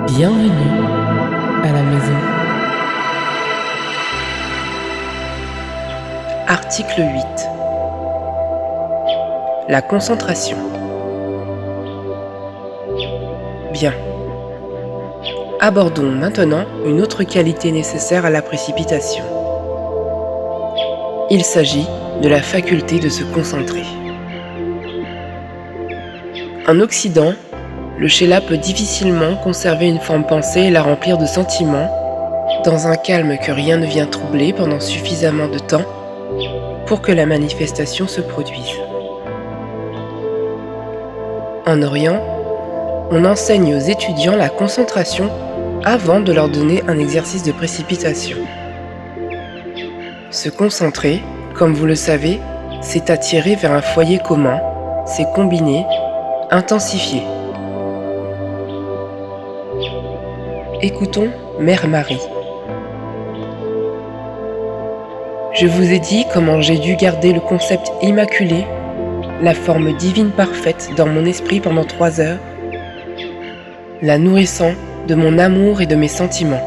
Bienvenue à la maison. Article 8. La concentration. Bien. Abordons maintenant une autre qualité nécessaire à la précipitation. Il s'agit de la faculté de se concentrer. En Occident, le Shéla peut difficilement conserver une forme pensée et la remplir de sentiments, dans un calme que rien ne vient troubler pendant suffisamment de temps pour que la manifestation se produise. En Orient, on enseigne aux étudiants la concentration avant de leur donner un exercice de précipitation. Se concentrer, comme vous le savez, c'est attirer vers un foyer commun, c'est combiner, intensifier. Écoutons Mère Marie. Je vous ai dit comment j'ai dû garder le concept immaculé, la forme divine parfaite dans mon esprit pendant 3 heures, la nourrissant de mon amour et de mes sentiments.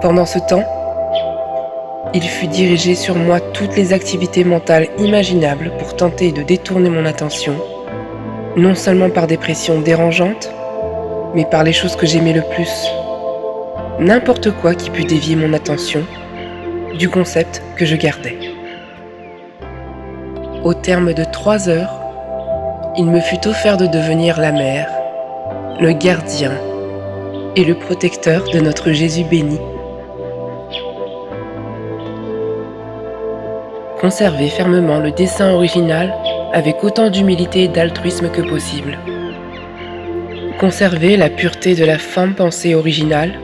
Pendant ce temps, il fut dirigé sur moi toutes les activités mentales imaginables pour tenter de détourner mon attention, non seulement par des pressions dérangeantes, mais par les choses que j'aimais le plus. N'importe quoi qui pût dévier mon attention du concept que je gardais. Au terme de 3 heures, il me fut offert de devenir la mère, le gardien et le protecteur de notre Jésus béni. Conservez fermement le dessin original avec autant d'humilité et d'altruisme que possible. Conservez la pureté de la forme pensée originale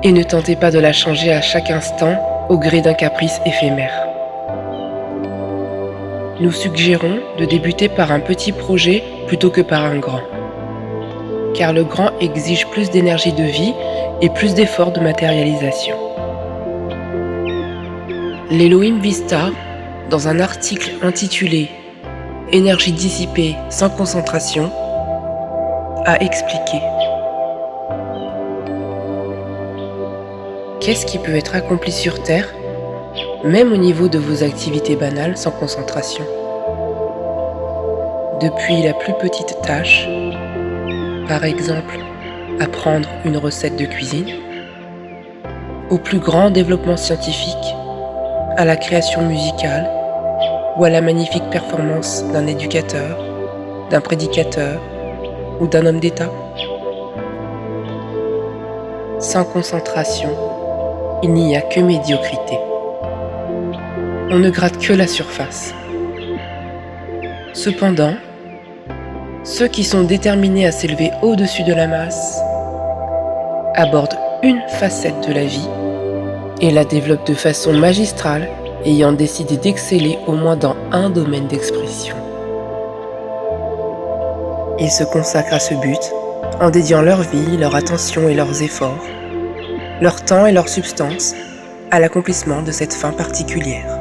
et ne tentez pas de la changer à chaque instant au gré d'un caprice éphémère. Nous suggérons de débuter par un petit projet plutôt que par un grand, car le grand exige plus d'énergie de vie et plus d'efforts de matérialisation. L'Elohim Vista, dans un article intitulé « Énergie dissipée sans concentration », a expliqué. Qu'est-ce qui peut être accompli sur Terre, même au niveau de vos activités banales sans concentration? Depuis la plus petite tâche, par exemple, apprendre une recette de cuisine, au plus grand développement scientifique, à la création musicale ou à la magnifique performance d'un éducateur, d'un prédicateur ou d'un homme d'État. Sans concentration, il n'y a que médiocrité. On ne gratte que la surface. Cependant, ceux qui sont déterminés à s'élever au-dessus de la masse abordent une facette de la vie et la développent de façon magistrale, ayant décidé d'exceller au moins dans un domaine d'expression. Ils se consacrent à ce but en dédiant leur vie, leur attention et leurs efforts, leur temps et leur substance à l'accomplissement de cette fin particulière.